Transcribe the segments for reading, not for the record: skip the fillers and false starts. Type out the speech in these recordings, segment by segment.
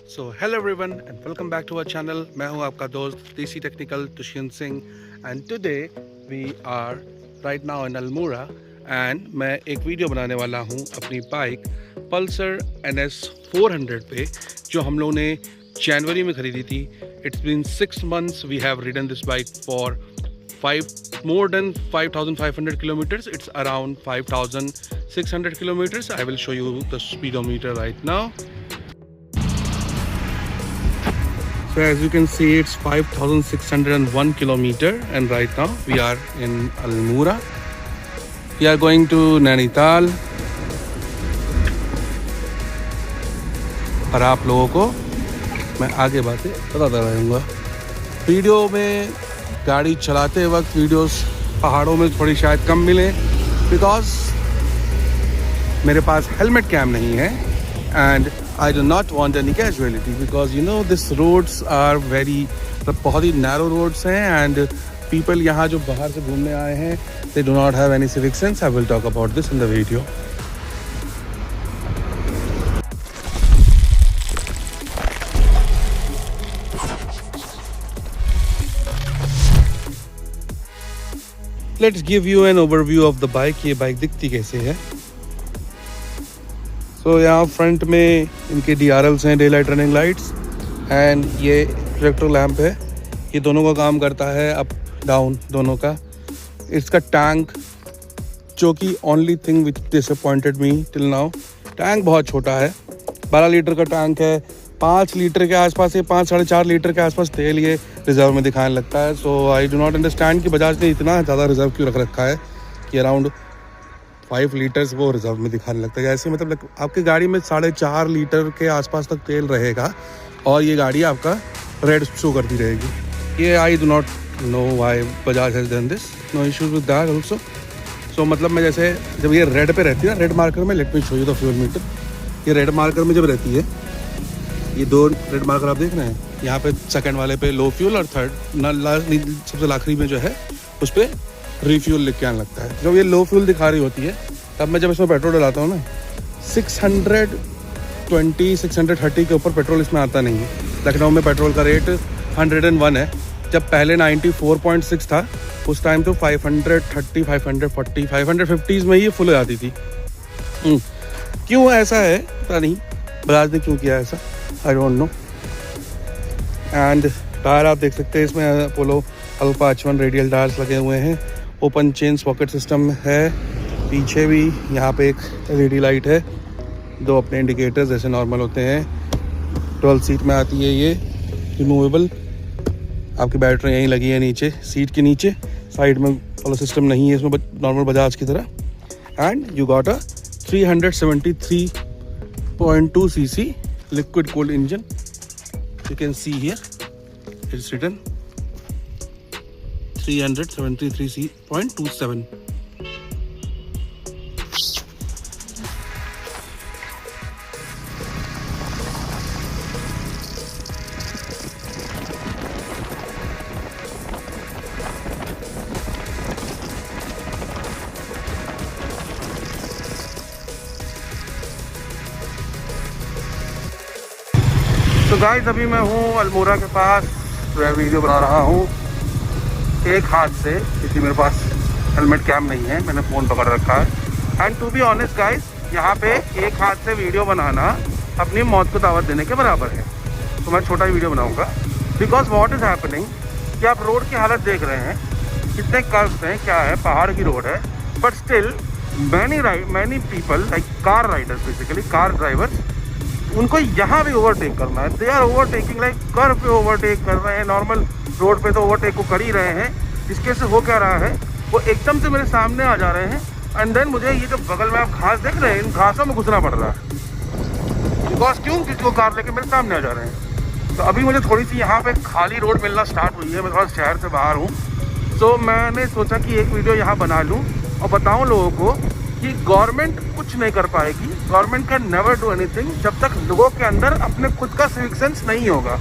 So hello everyone and welcome back to our channel. मैं हूं आपका दोस्त Desi technical Dushyant Singh and today we are right now in Almora and मैं एक वीडियो बनाने वाला हूं अपनी बाइक पल्सर NS 400 पे, जो हम लोगों ने जनवरी में ख़रीदी थी। It's been 6 months we have ridden this bike for more than 5,500 kilometers. It's around 5,600 kilometers. I will show you the speedometer right now. So as you can see, it's 5,601 kilometer, and right now we are in Almora. We are going to Nainital. और आप लोगों को मैं आगे बातें बताता रहूँगा। Video में गाड़ी चलाते वक्त वीडियोस पहाड़ों में थोड़ी शायद कम मिले, बिकॉज मेरे पास हेलमेट कैम नहीं है and I do not want any casualty, because you know this roads are very बहुत ही नैरो रोड्स हैं एंड पीपल यहाँ जो बाहर से घूमने आए हैं they do not have any civic sense. I will talk about this in the video. Let's give you an overview of the bike. ये बाइक दिखती कैसे है। सो यहाँ फ्रंट में इनके DRLs हैं, day light running lights, and ये projector lamp है। ये दोनों का काम करता है अप डाउन दोनों का। इसका टैंक, जो कि only thing which disappointed me till now, tank बहुत छोटा है। 12 लीटर का टैंक है। 5 लीटर के आसपास से 5-4.5 लीटर के आसपास तेल ये रिजर्व में दिखाने लगता है। सो आई डू नॉट अंडरस्टैंड कि बजाज ने इतना ज़्यादा रिजर्व क्यों रख रखा है कि अराउंड 5 लीटर्स वो रिजर्व में दिखाने लगता है। ऐसे मतलब आपकी गाड़ी में 4.5 लीटर के आसपास तक तेल रहेगा और ये गाड़ी आपका रेड शो करती रहेगी। ये I do not know why Bajaj has done this. No issues with that also. So मतलब मैं जैसे जब ये रेड पे रहती है ना, रेड मार्कर में, let me show you the fuel metre. ये रेड मार्कर में जब रहती है, ये 2 रेड मार्कर आप देख रहे हैं, यहाँ पे सेकंड वाले पे लो फ्यूल और थर्ड सबसे आखिरी में जो है उस पर रिफ्यूल लिख के आने लगता है। जब ये लो फ्यूल दिखा रही होती है तब मैं जब इसमें पेट्रोल डलाता हूँ ना, 620-630 के ऊपर पेट्रोल इसमें आता नहीं है। लखनऊ में पेट्रोल का रेट 101 है, जब पहले 94.6 था उस टाइम तो 530, 540, 550 में ही फुल हो जाती थी। क्यों ऐसा है पता नहीं, बजाज ने क्यों किया ऐसा, I don't know. And tyre आप देख सकते हैं, इसमें Apollo alpha H1 radial tyres लगे हुए हैं। ओपन चेन पॉकेट सिस्टम है। पीछे भी यहाँ पे एक LED लाइट है, 2 अपने इंडिकेटर्स जैसे नॉर्मल होते हैं। 12 सीट में आती है ये, रिमूवेबल। आपकी बैटरी यहीं लगी है नीचे, सीट के नीचे। साइड में वाला सिस्टम नहीं है इसमें, नॉर्मल बजाज की तरह। And you got a 373.2 cc liquid cooled engine. You can see here it's written 373.27. तो गाइस अभी मैं हूँ अल्मोड़ा के पास, मैं वीडियो बना रहा हूँ एक हाथ से, क्योंकि मेरे पास हेलमेट कैम नहीं है, मैंने फ़ोन पकड़ रखा है। And to be honest guys, यहाँ पे एक हाथ से वीडियो बनाना अपनी मौत को दावत देने के बराबर है। तो मैं छोटा ही वीडियो बनाऊँगा, बिकॉज व्हाट इज़ हैपनिंग कि आप रोड की हालत देख रहे हैं, कितने कर्व्स हैं, क्या है, पहाड़ की रोड है, but still many people like car riders, basically car drivers, उनको यहाँ भी ओवरटेक करना है। They are overtaking like curve पे ओवरटेक कर रहे हैं। नॉर्मल रोड पे तो ओवरटेक को कर ही रहे हैं। इसके से हो क्या रहा है, वो एकदम से मेरे सामने आ जा रहे हैं एंड देन मुझे ये जो बगल में आप घास देख रहे हैं, इन घासों में घुसना पड़ रहा है। बिकॉज क्यों, किसी को कार लेके मेरे सामने आ जा रहे हैं। तो अभी मुझे थोड़ी सी यहाँ पे खाली रोड मिलना स्टार्ट हुई है। मैं थोड़ा शहर से बाहर हूँ, तो मैंने सोचा कि एक वीडियो यहाँ बना लूँ और बताऊँ लोगों को कि गवर्नमेंट कुछ नहीं कर पाएगी। Government can never do anything जब तक लोगों के अंदर अपने खुद का सिविक सेंस नहीं होगा।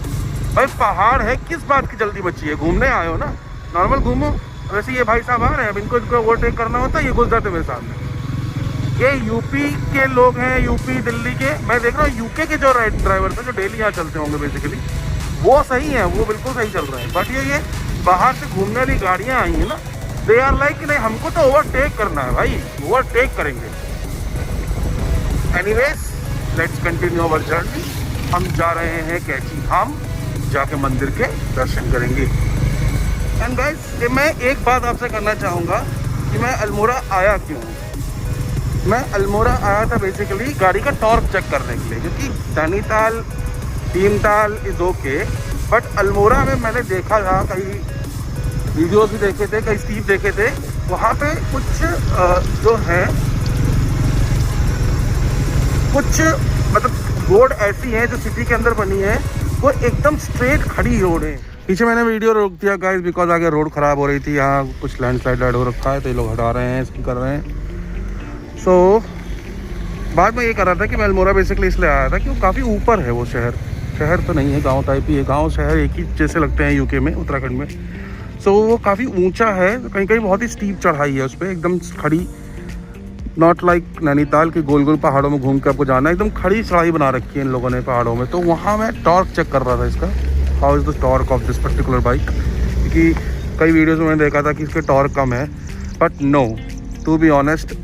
भाई पहाड़ है, किस बात की जल्दी बची है, घूमने आए हो ना, नॉर्मल घूमो। वैसे ये भाई साहब आ रहे हैं, अब इनको ओवरटेक करना होता है, ये घुस जाते मेरे सामने। ये यूपी के लोग हैं, यूपी दिल्ली के। मैं देख रहा हूँ यूके के जो ड्राइवर थे जो डेली यहाँ चलते होंगे बेसिकली, वो सही हैं, वो बिल्कुल सही चल रहे हैं। बट ये बाहर से घूमने वाली गाड़ियाँ आई हैं ना, दे आर लाइक नहीं हमको तो ओवरटेक करना है भाई, ओवरटेक करेंगे। Anyways let's continue our journey. हम जा रहे हैं कैची धाम, जाके मंदिर के दर्शन करेंगे। एंड गाइस मैं एक बात आपसे करना चाहूँगा कि मैं अल्मोड़ा आया क्यों। मैं अल्मोड़ा आया था बेसिकली गाड़ी का टॉर्क चेक करने के लिए, क्योंकि Nainital Bhimtal is okay, but Almora में मैंने देखा था, कई वीडियोस भी देखे थे, कई स्टीप देखे थे, वहाँ पे कुछ जो है कुछ मतलब रोड ऐसी है जो सिटी के अंदर बनी है, वो एकदम स्ट्रेट खड़ी रोड है। पीछे मैंने वीडियो रोक दिया गाइस बिकॉज आगे रोड ख़राब हो रही थी, यहाँ कुछ लैंडस्लाइड हो रखा है तो ये लोग हटा रहे हैं, इसकी कर रहे हैं। सो बाद में ये कर रहा था कि मैं अल्मोड़ा बेसिकली इसलिए आया था कि वो काफ़ी ऊपर है वो शहर तो नहीं है, गांव टाइप ही है, गांव शहर एक ही जैसे लगते हैं यूके में, उत्तराखंड में। सो वो काफ़ी ऊंचा है, कहीं कहीं बहुत ही स्टीप चढ़ाई है उस पर, एकदम खड़ी, नॉट लाइक नैनीताल के गोल गोल पहाड़ों में घूम के आपको जाना है, एकदम खड़ी चढ़ाई बना रखी है इन लोगों ने पहाड़ों में। तो वहाँ मैं टॉर्क चेक कर रहा था इसका, how is the torque of this particular bike, क्योंकि कई वीडियोज़ में मैंने देखा था कि इसके टॉर्क कम है, but no, to be honest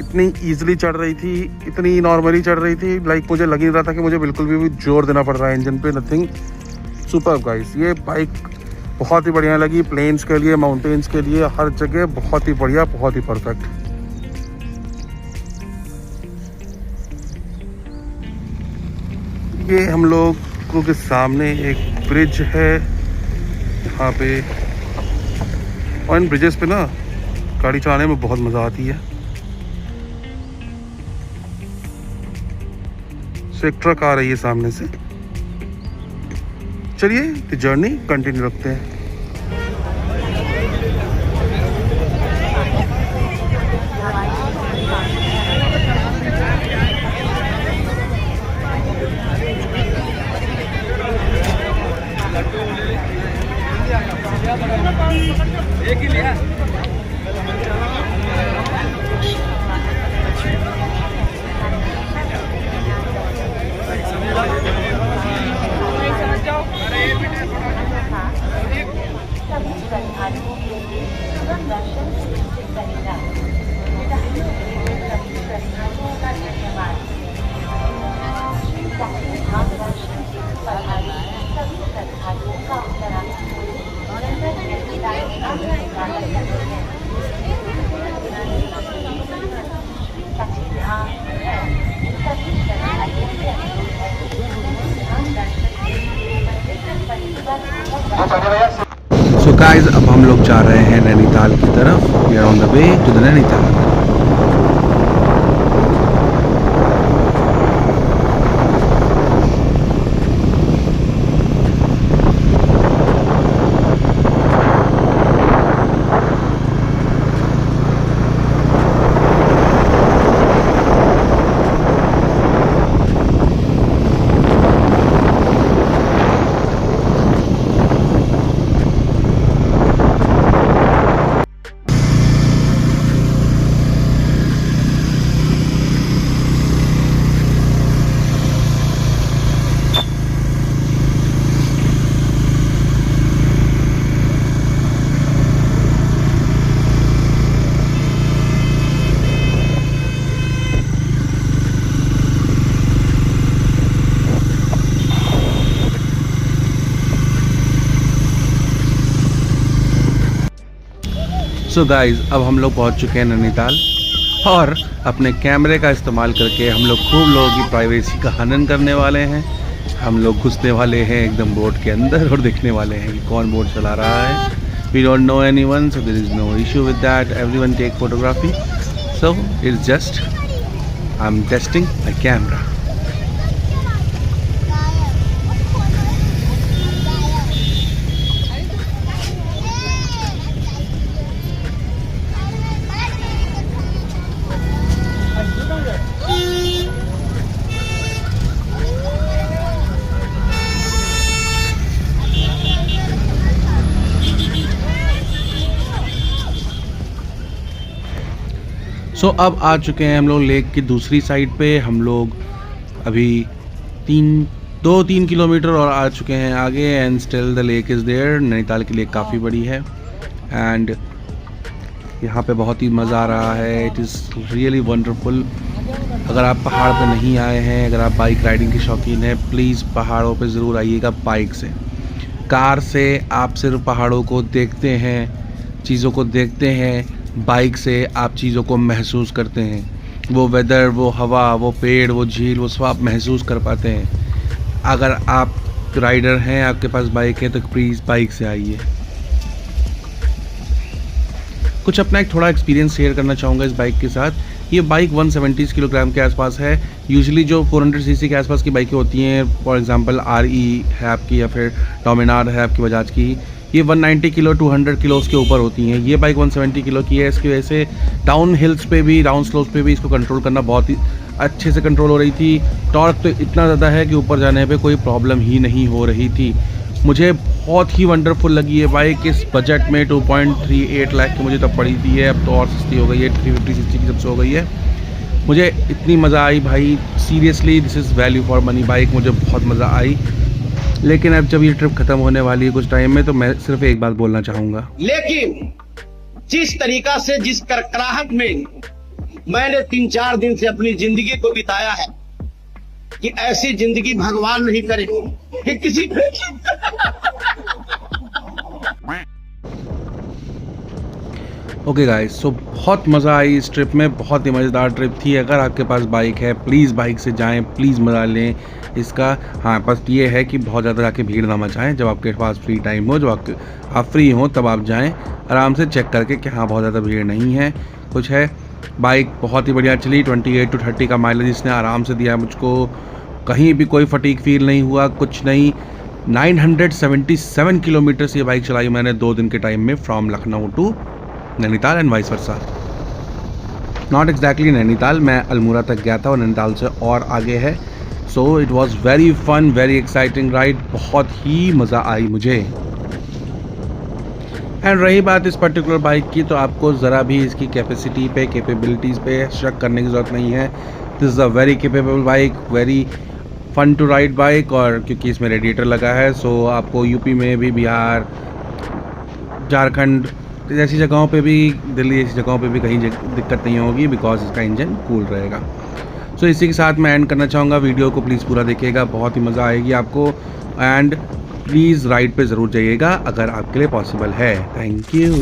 इतनी ईजिली चढ़ रही थी, इतनी नॉर्मली चढ़ रही थी, लाइक मुझे लग नहीं रहा था कि मुझे बिल्कुल भी जोर देना पड़ रहा है इंजन पे, नथिंग। सुपर गाइस, ये बाइक बहुत ही बढ़िया लगी, प्लेन्स के लिए, माउंटेन्स के लिए, हर जगह बहुत ही बढ़िया, बहुत ही परफेक्ट। ये हम लोग के सामने एक ब्रिज है यहाँ पे, और इन ब्रिजेस पे ना गाड़ी चलाने में बहुत मज़ा आती है। एक ट्रक आ रही है सामने से, चलिए जर्नी कंटिन्यू रखते हैं। एक ही लिया सो गाइस अब हम लोग जा रहे हैं नैनीताल की तरफ। We are on the way to the Nainital. So guys अब हम लोग पहुंच चुके हैं नैनीताल, और अपने कैमरे का इस्तेमाल करके हम लोग खूब लोगों की प्राइवेसी का हनन करने वाले हैं। हम लोग घुसने वाले हैं एकदम बोट के अंदर और देखने वाले हैं कि कौन बोट चला रहा है। We don't know anyone, so there is no issue with that, everyone take photography, so it's just I am testing my camera. अब आ चुके हैं हम लोग लेक की दूसरी साइड पे। हम लोग अभी 2-3 किलोमीटर और आ चुके हैं आगे and still the lake is there. Nainital की लेक काफ़ी बड़ी है एंड यहाँ पे बहुत ही मज़ा आ रहा है। It is really wonderful. अगर आप पहाड़ पे नहीं आए हैं, अगर आप बाइक राइडिंग के शौकीन हैं, प्लीज़ पहाड़ों पे ज़रूर आइएगा बाइक से। कार से आप सिर्फ पहाड़ों को देखते हैं, चीज़ों को देखते हैं, बाइक से आप चीज़ों को महसूस करते हैं। वो वेदर, वो हवा, वो पेड़, वो झील, वो सब आप महसूस कर पाते हैं। अगर आप राइडर हैं, आपके पास बाइक है, तो प्लीज़ बाइक से आइए। कुछ अपना एक थोड़ा एक्सपीरियंस शेयर करना चाहूँगा इस बाइक के साथ। ये बाइक 170 किलोग्राम के आसपास है। यूजुअली जो 400 सीसी के आसपास की बाइकें होती हैं, फॉर एग्जांपल RE है आपकी या फिर डोमिनार है आपकी बजाज की, ये 190 किलो 200 किलो उसके ऊपर होती हैं। ये बाइक 170 किलो की है। इसकी वजह से डाउन हिल्स पे भी, डाउन स्लोप्स पे भी इसको कंट्रोल करना बहुत ही अच्छे से कंट्रोल हो रही थी। टॉर्क तो इतना ज़्यादा है कि ऊपर जाने पे कोई प्रॉब्लम ही नहीं हो रही थी। मुझे बहुत ही वंडरफुल लगी है बाइक। इस बजट में 2.38 लाख की मुझे तब पड़ी थी है, अब तो और सस्ती हो गई है, 350 की सबसे हो गई है। मुझे इतनी मज़ा आई भाई, seriously this is value for money bike. मुझे बहुत मज़ा आई। लेकिन अब जब ये ट्रिप ख़त्म होने वाली है कुछ टाइम में, तो मैं सिर्फ एक बात बोलना चाहूँगा। लेकिन जिस तरीका से, जिस करकराहट में मैंने 3-4 दिन से अपनी जिंदगी को बिताया है, कि ऐसी जिंदगी भगवान नहीं करे कि किसी ओके गाइस, सो बहुत मज़ा आई इस ट्रिप में, बहुत ही मज़ेदार ट्रिप थी। अगर आपके पास बाइक है, प्लीज़ बाइक से जाएं, प्लीज़ मज़ा लें इसका। हाँ, बस ये है कि बहुत ज़्यादा जाके भीड़ ना मचाएं। जब आपके पास फ्री टाइम हो, जब आप फ्री हो, तब आप जाएं आराम से चेक करके कि हाँ बहुत ज़्यादा भीड़ नहीं है, कुछ है। बाइक बहुत ही बढ़िया चली। 28 to 30 का माइलेज इसने आराम से दिया मुझको। कहीं भी कोई फटीक फील नहीं हुआ, कुछ नहीं। 977 किलोमीटर ये बाइक चलाई मैंने 2 दिन के टाइम में, from Lucknow to Nainital and vice versa. Not exactly Nainital, मैं अल्मोड़ा तक गया था और नैनीताल से और आगे है। So it was very fun, very exciting ride. बहुत ही मज़ा आई मुझे। एंड रही बात इस पर्टिकुलर बाइक की, तो आपको ज़रा भी इसकी कैपेसिटी पे, कैपेबिलिटीज़ पे शक करने की ज़रूरत नहीं है। This is a very capable bike, very fun to ride bike. और क्योंकि इसमें रेडिएटर लगा है, सो आपको यूपी में भी, बिहार, झारखंड जैसी जगहों पे भी, दिल्ली जैसी जगहों पे भी कहीं दिक्कत नहीं होगी, बिकॉज इसका इंजन कूल रहेगा। सो इसी के साथ मैं एंड करना चाहूँगा। वीडियो को प्लीज़ पूरा देखिएगा, बहुत ही मज़ा आएगी आपको। एंड प्लीज़ राइड पे ज़रूर जाइएगा अगर आपके लिए पॉसिबल है। Thank you.